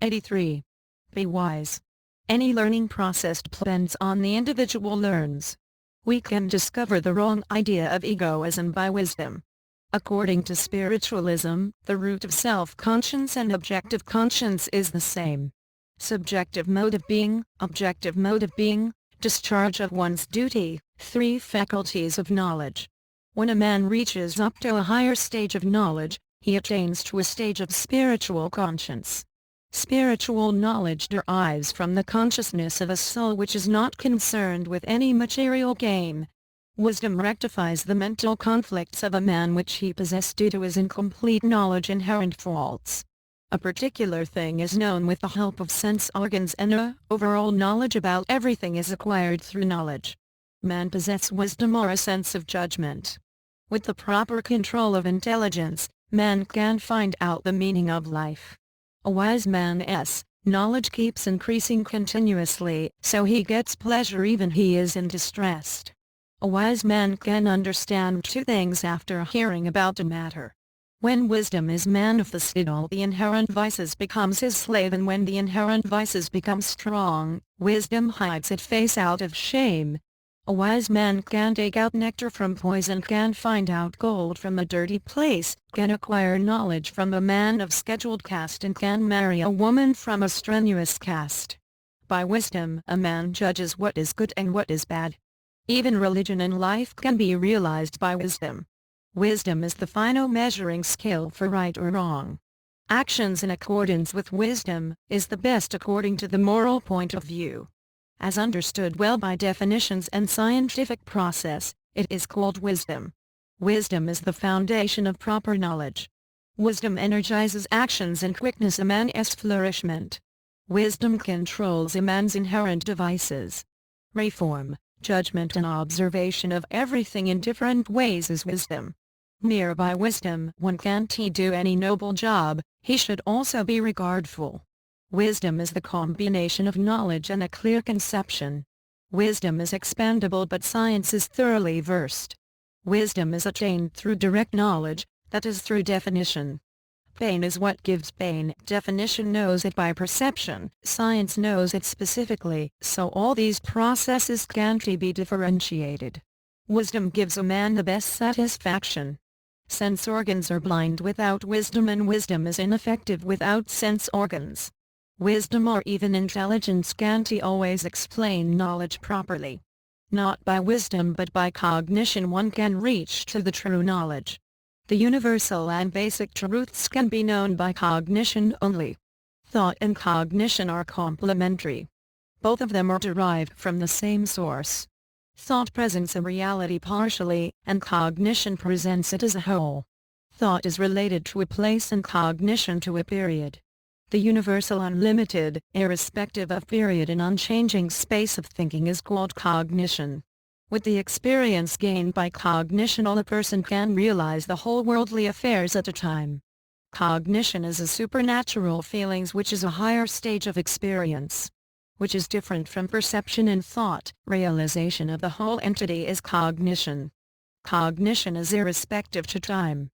83. Be wise. Any learning process depends on the individual learns. We can discover the wrong idea of egoism by wisdom. According to spiritualism, the root of self-conscience and objective conscience is the same. Subjective mode of being, objective mode of being, discharge of one's duty, three faculties of knowledge. When a man reaches up to a higher stage of knowledge, he attains to a stage of spiritual conscience. Spiritual knowledge derives from the consciousness of a soul which is not concerned with any material gain. Wisdom rectifies the mental conflicts of a man which he possesses due to his incomplete knowledge inherent faults. A particular thing is known with the help of sense organs and overall knowledge about everything is acquired through knowledge. Man possesses wisdom or a sense of judgment. With the proper control of intelligence, man can find out the meaning of life. A wise man's knowledge keeps increasing continuously, so he gets pleasure even he is in distress. A wise man can understand two things after hearing about a matter. When wisdom is manifested, all the inherent vices becomes his slave, and when the inherent vices become strong, wisdom hides its face out of shame. A wise man can take out nectar from poison, can find out gold from a dirty place, can acquire knowledge from a man of scheduled caste, and can marry a woman from a strenuous caste. By wisdom a man judges what is good and what is bad. Even religion and life can be realized by wisdom. Wisdom is the final measuring scale for right or wrong. Actions in accordance with wisdom is the best according to the moral point of view. As understood well by definitions and scientific process, it is called wisdom. Wisdom is the foundation of proper knowledge. Wisdom energizes actions and quickness a man's flourishment. Wisdom controls a man's inherent devices. Reform, judgment and observation of everything in different ways is wisdom. Mere by wisdom one can't do any noble job, he should also be regardful. Wisdom is the combination of knowledge and a clear conception. Wisdom is expandable, but science is thoroughly versed. Wisdom is attained through direct knowledge, that is through definition. Pain is what gives pain. Definition knows it by perception, science knows it specifically, so all these processes can't be differentiated. Wisdom gives a man the best satisfaction. Sense organs are blind without wisdom, and wisdom is ineffective without sense organs. Wisdom or even intelligence can't always explain knowledge properly. Not by wisdom but by cognition one can reach to the true knowledge. The universal and basic truths can be known by cognition only. Thought and cognition are complementary. Both of them are derived from the same source. Thought presents a reality partially, and cognition presents it as a whole. Thought is related to a place and cognition to a period. The universal unlimited, irrespective of period and unchanging space of thinking is called cognition. With the experience gained by cognition a person can realize the whole worldly affairs at a time. Cognition is a supernatural feelings which is a higher stage of experience, which is different from perception and thought. Realization of the whole entity is cognition. Cognition is irrespective to time.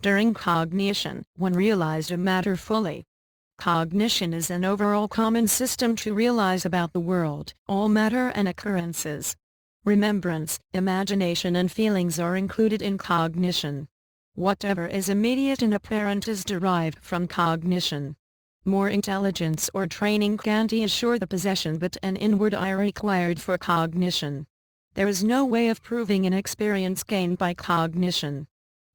During cognition, one realized a matter fully. Cognition is an overall common system to realize about the world, all matter and occurrences. Remembrance, imagination and feelings are included in cognition. Whatever is immediate and apparent is derived from cognition. More intelligence or training can't assure the possession but an inward eye required for cognition. There is no way of proving an experience gained by cognition.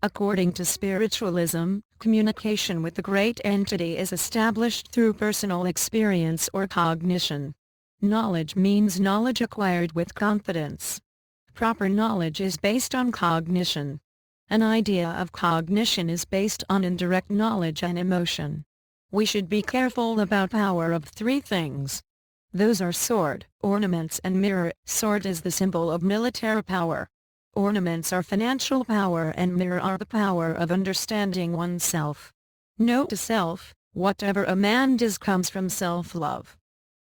According to spiritualism, communication with the great entity is established through personal experience or cognition. Knowledge means knowledge acquired with confidence. Proper knowledge is based on cognition. An idea of cognition is based on indirect knowledge and emotion. We should be careful about power of three things. Those are sword, ornaments and mirror. Sword is the symbol of military power. Ornaments are financial power and mirror are the power of understanding oneself. Know to self, whatever a man does comes from self-love.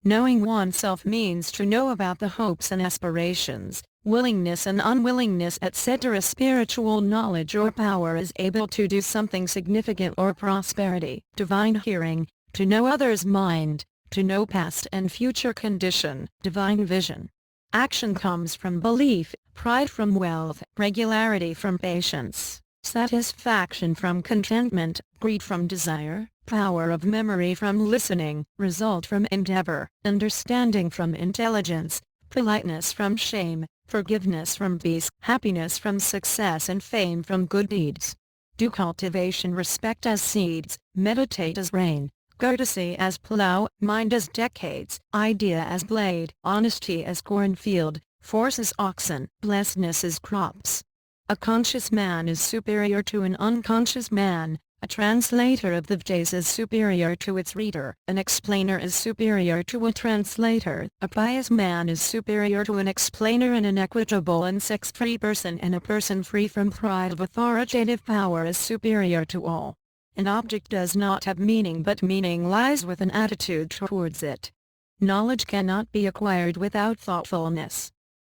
Knowing oneself means to know about the hopes and aspirations, willingness and unwillingness etc. Spiritual knowledge or power is able to do something significant or prosperity. Divine hearing, to know others' mind, to know past and future condition, divine vision. Action comes from belief, pride from wealth, regularity from patience, satisfaction from contentment, greed from desire, power of memory from listening, result from endeavor, understanding from intelligence, politeness from shame, forgiveness from peace, happiness from success and fame from good deeds. Do cultivation respect as seeds, meditate as rain, courtesy as plow, mind as decades, idea as blade, honesty as cornfield, force as oxen, blessedness as crops. A conscious man is superior to an unconscious man, a translator of the Vedas is superior to its reader, an explainer is superior to a translator, a pious man is superior to an explainer, and an equitable and sex-free person and a person free from pride of authoritative power is superior to all. An object does not have meaning, but meaning lies with an attitude towards it. Knowledge cannot be acquired without thoughtfulness.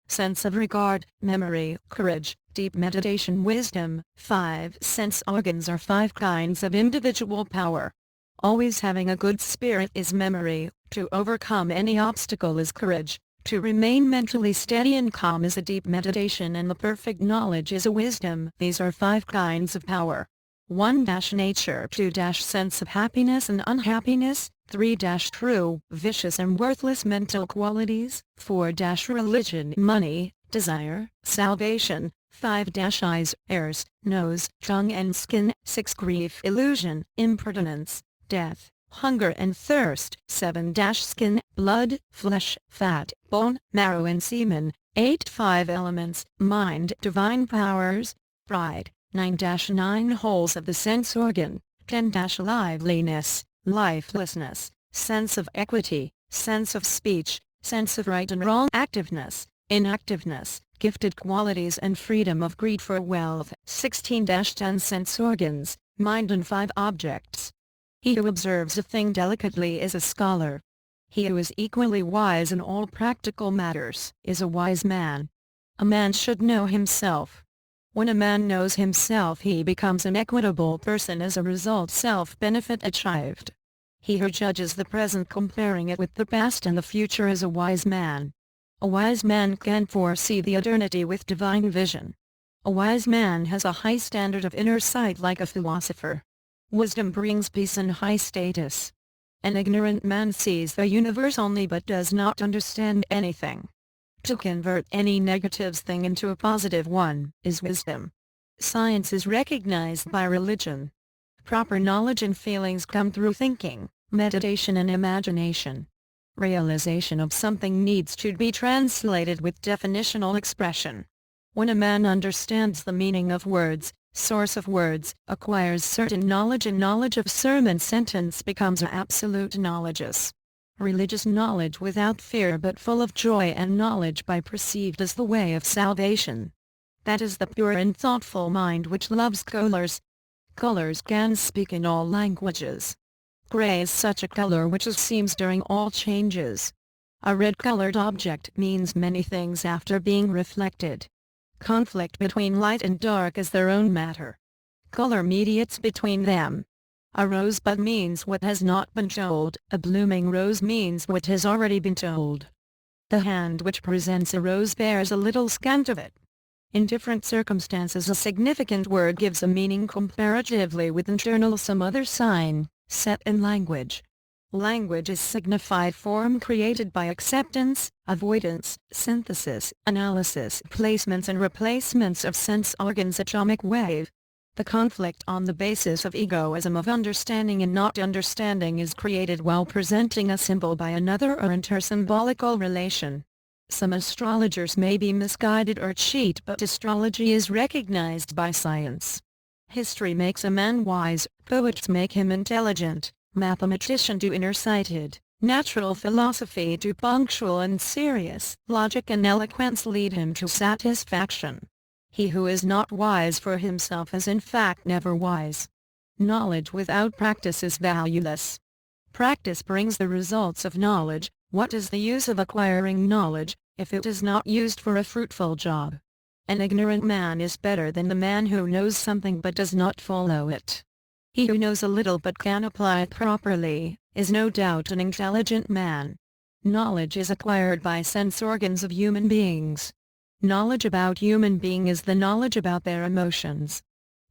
Sense of regard, memory, courage, deep meditation, wisdom. 5 sense organs are 5 kinds of individual power. Always having a good spirit is memory, to overcome any obstacle is courage, to remain mentally steady and calm is a deep meditation, and the perfect knowledge is a wisdom. These are 5 kinds of power. 1-nature, 2-sense of happiness and unhappiness, 3-true, vicious and worthless mental qualities, 4-religion, money, desire, salvation, 5-eyes, ears, nose, tongue and skin, 6 grief, illusion, impertinence, death, hunger and thirst, 7-skin, blood, flesh, fat, bone, marrow and semen, 8 5 elements, mind, divine powers, pride, 9-9 holes of the sense organ, 10-liveliness, lifelessness, sense of equity, sense of speech, sense of right and wrong, activeness, inactiveness, gifted qualities and freedom of greed for wealth. 16-10 sense organs, mind and 5 objects. He who observes a thing delicately is a scholar. He who is equally wise in all practical matters is a wise man. A man should know himself. When a man knows himself, he becomes an equitable person, as a result self-benefit achieved. He who judges the present comparing it with the past and the future is a wise man. A wise man can foresee the eternity with divine vision. A wise man has a high standard of inner sight like a philosopher. Wisdom brings peace and high status. An ignorant man sees the universe only but does not understand anything. To convert any negative thing into a positive one is wisdom. Science is recognized by religion. Proper knowledge and feelings come through thinking, meditation and imagination. Realization of something needs to be translated with definitional expression. When a man understands the meaning of words, source of words, acquires certain knowledge, and knowledge of sermon sentence becomes absolute knowledges. Religious knowledge without fear but full of joy, and knowledge by perceived as the way of salvation. That is the pure and thoughtful mind which loves colors. Colors can speak in all languages. Gray is such a color which seems during all changes. A red-colored object means many things after being reflected. Conflict between light and dark is their own matter. Color mediates between them. A rosebud means what has not been told, a blooming rose means what has already been told. The hand which presents a rose bears a little scant of it. In different circumstances a significant word gives a meaning comparatively with internal some other sign, set in language. Language is signified form created by acceptance, avoidance, synthesis, analysis, placements and replacements of sense organs. Atomic wave. The conflict on the basis of egoism of understanding and not understanding is created while presenting a symbol by another or intersymbolical relation. Some astrologers may be misguided or cheat, but astrology is recognized by science. History makes a man wise, poets make him intelligent, mathematician do inner-sighted, natural philosophy do punctual and serious, logic and eloquence lead him to satisfaction. He who is not wise for himself is in fact never wise. Knowledge without practice is valueless. Practice brings the results of knowledge. What is the use of acquiring knowledge, if it is not used for a fruitful job? An ignorant man is better than the man who knows something but does not follow it. He who knows a little but can apply it properly, is no doubt an intelligent man. Knowledge is acquired by sense organs of human beings. Knowledge about human being is the knowledge about their emotions.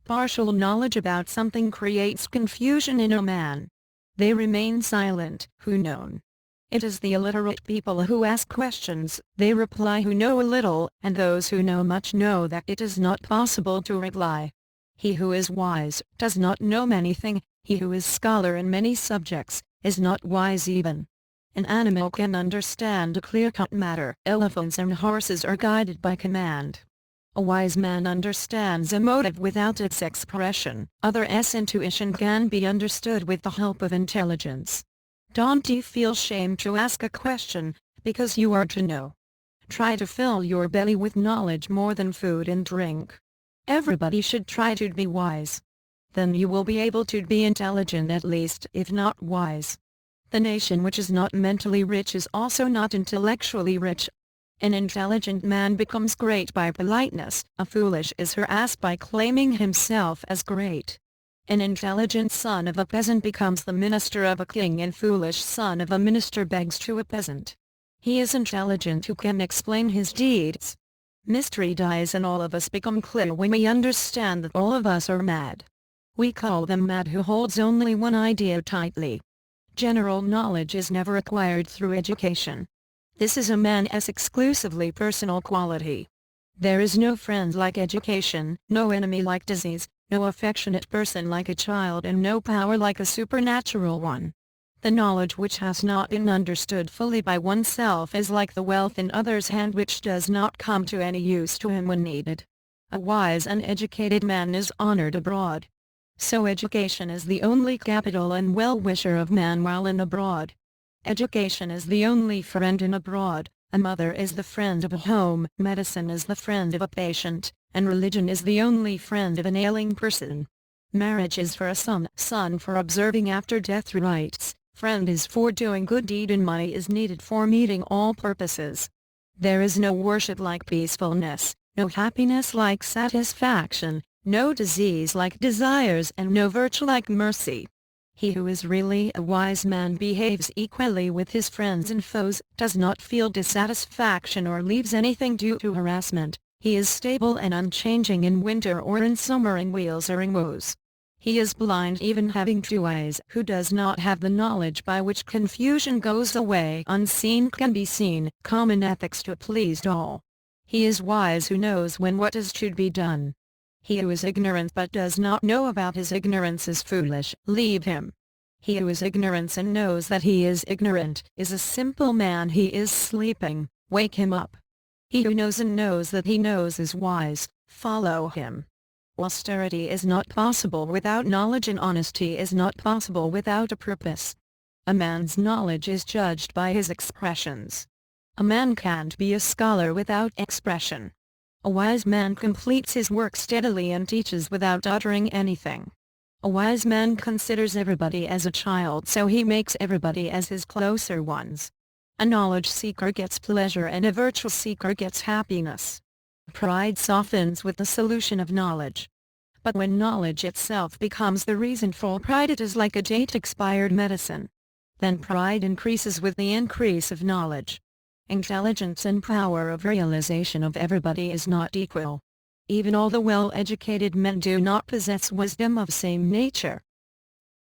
Partial knowledge about something creates confusion in a man. They remain silent, who know. It is the illiterate people who ask questions, they reply who know a little, and those who know much know that it is not possible to reply. He who is wise does not know anything, he who is scholar in many subjects, is not wise even. An animal can understand a clear-cut matter. Elephants and horses are guided by command. A wise man understands a motive without its expression. Others' intuition can be understood with the help of intelligence. Don't you feel shame to ask a question, because you are to know. Try to fill your belly with knowledge more than food and drink. Everybody should try to be wise. Then you will be able to be intelligent at least, if not wise. The nation which is not mentally rich is also not intellectually rich. An intelligent man becomes great by politeness, a foolish is harassed by claiming himself as great. An intelligent son of a peasant becomes the minister of a king, and foolish son of a minister begs to a peasant. He is intelligent who can explain his deeds. Mystery dies and all of us become clear when we understand that all of us are mad. We call them mad who holds only one idea tightly. General knowledge is never acquired through education. This is a man's exclusively personal quality. There is no friend like education, no enemy like disease, no affectionate person like a child, and no power like a supernatural one. The knowledge which has not been understood fully by oneself is like the wealth in others' hand which does not come to any use to him when needed. A wise and educated man is honored abroad. So education is the only capital and well-wisher of man while in abroad. Education is the only friend in abroad. A mother is the friend of a home, medicine is the friend of a patient, and religion is the only friend of an ailing person. Marriage is for a son for observing after death rites, friend is for doing good deed, and money is needed for meeting all purposes. There is no worship like peacefulness, no happiness like satisfaction, no disease like desires, and no virtue like mercy. He who is really a wise man behaves equally with his friends and foes, does not feel dissatisfaction or leaves anything due to harassment. He is stable and unchanging in winter or in summer, in weals or in woes. He is blind, even having two eyes, who does not have the knowledge by which confusion goes away. Unseen can be seen, common ethics to please all. He is wise who knows when what is to be done. He who is ignorant but does not know about his ignorance is foolish, leave him. He who is ignorant and knows that he is ignorant is a simple man. He is sleeping, wake him up. He who knows and knows that he knows is wise, follow him. Austerity is not possible without knowledge, and honesty is not possible without a purpose. A man's knowledge is judged by his expressions. A man can't be a scholar without expression. A wise man completes his work steadily and teaches without uttering anything. A wise man considers everybody as a child, so he makes everybody as his closer ones. A knowledge seeker gets pleasure and a virtue seeker gets happiness. Pride softens with the solution of knowledge. But when knowledge itself becomes the reason for pride, it is like a date-expired medicine. Then pride increases with the increase of knowledge. Intelligence and power of realization of everybody is not equal. Even all the well-educated men do not possess wisdom of same nature.